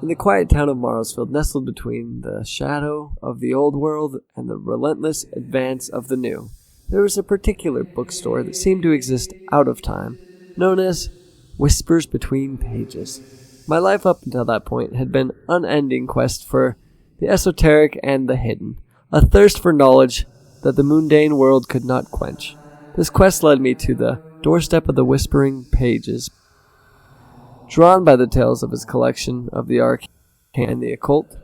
In the quiet town of Marrowfield, nestled between the shadow of the old world and the relentless advance of the new, there was a particular bookstore that seemed to exist out of time, known as Whispers Between Pages. My life up until that point had been unending quest for the esoteric and the hidden, a thirst for knowledge that the mundane world could not quench. This quest led me to the doorstep of the Whispering Pages. Drawn by the tales of his collection of the arcane and the occult,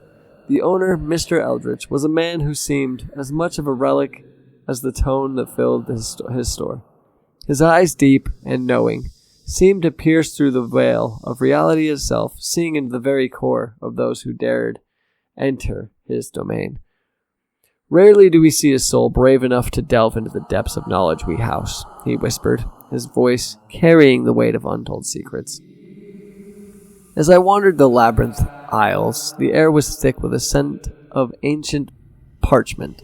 the owner, Mr. Eldritch, was a man who seemed as much of a relic as the tone that filled his store. His eyes, deep and knowing, seemed to pierce through the veil of reality itself, seeing into the very core of those who dared enter his domain. Rarely do we see a soul brave enough to delve into the depths of knowledge we house, he whispered, his voice carrying the weight of untold secrets. As I wandered the labyrinth aisles, the air was thick with a scent of ancient parchment,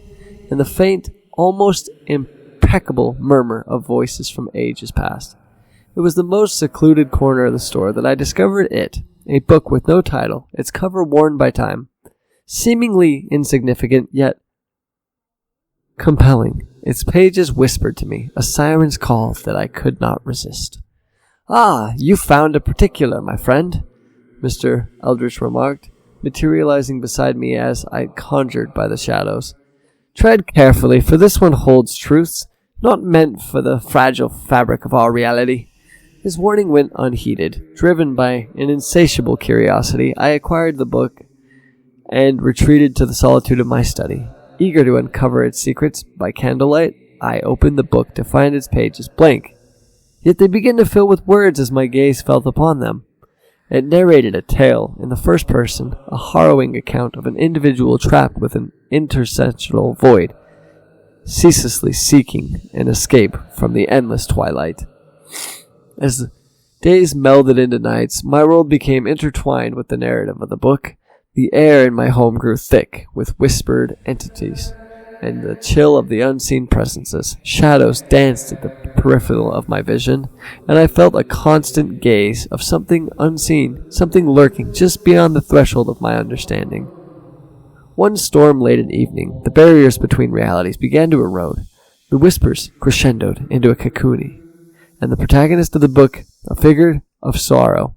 and the faint, almost impeccable murmur of voices from ages past. It was the most secluded corner of the store that I discovered a book with no title, its cover worn by time, seemingly insignificant, yet compelling. Its pages whispered to me, a siren's call that I could not resist. "Ah, you found a particular, my friend," Mr. Eldritch remarked, materializing beside me as I conjured by the shadows. "Tread carefully, for this one holds truths not meant for the fragile fabric of our reality." His warning went unheeded. Driven by an insatiable curiosity, I acquired the book and retreated to the solitude of my study. Eager to uncover its secrets by candlelight, I opened the book to find its pages blank. Yet they began to fill with words as my gaze fell upon them. It narrated a tale in the first person, a harrowing account of an individual trapped within an intersectional void, ceaselessly seeking an escape from the endless twilight. As days melded into nights, my world became intertwined with the narrative of the book. The air in my home grew thick with whispered entities, and the chill of the unseen presences. Shadows danced at the peripheral of my vision, and I felt a constant gaze of something unseen, something lurking just beyond the threshold of my understanding. One storm-laden evening, the barriers between realities began to erode. The whispers crescendoed into a cocooning, and the protagonist of the book, a figure of sorrow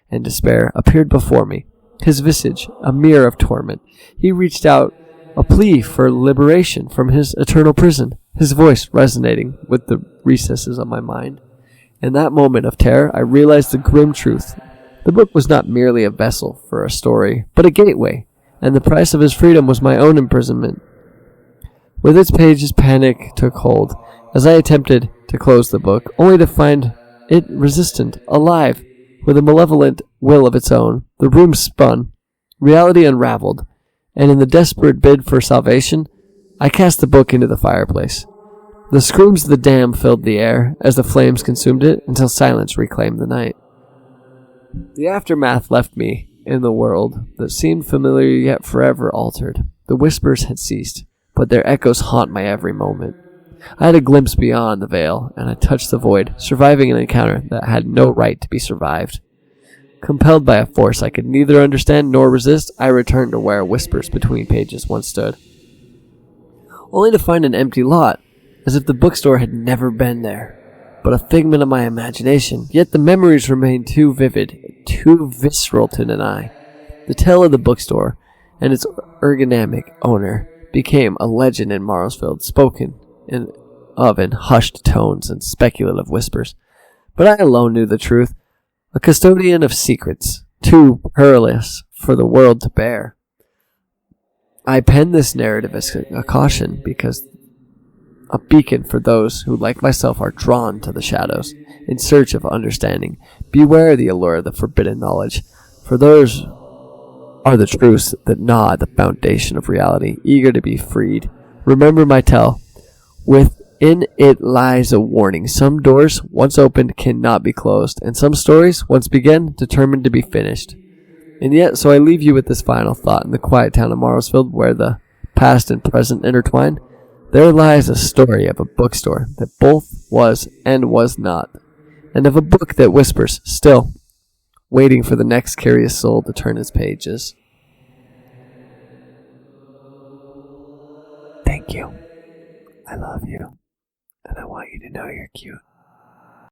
and despair, appeared before me. His visage, a mirror of torment, he reached out a plea for liberation from his eternal prison, his voice resonating with the recesses of my mind. In that moment of terror, I realized the grim truth. The book was not merely a vessel for a story, but a gateway, and the price of his freedom was my own imprisonment. With its pages, panic took hold, as I attempted to close the book, only to find it resistant, alive, with a malevolent will of its own. The room spun, reality unraveled, and in the desperate bid for salvation, I cast the book into the fireplace. The screams of the damned filled the air as the flames consumed it until silence reclaimed the night. The aftermath left me in the world that seemed familiar yet forever altered. The whispers had ceased, but their echoes haunt my every moment. I had a glimpse beyond the veil, and I touched the void, surviving an encounter that had no right to be survived. Compelled by a force I could neither understand nor resist, I returned to where Whispers Between Pages once stood, only to find an empty lot, as if the bookstore had never been there, but a figment of my imagination. Yet the memories remained too vivid, too visceral to deny. The tale of the bookstore and its ergonomic owner became a legend in Marrowfield, spoken in hushed tones and speculative whispers. But I alone knew the truth. A custodian of secrets, too perilous for the world to bear. I pen this narrative as a caution, because a beacon for those who, like myself, are drawn to the shadows in search of understanding. Beware the allure of the forbidden knowledge, for those are the truths that gnaw at the foundation of reality, eager to be freed. Remember my tale. Within it lies a warning. Some doors, once opened, cannot be closed, and some stories, once begun, determined to be finished. And yet, so I leave you with this final thought. In the quiet town of Marrowfield, where the past and present intertwine, there lies a story of a bookstore that both was and was not, and of a book that whispers, still, waiting for the next curious soul to turn its pages. Thank you. I love you. And I want you to know you're cute.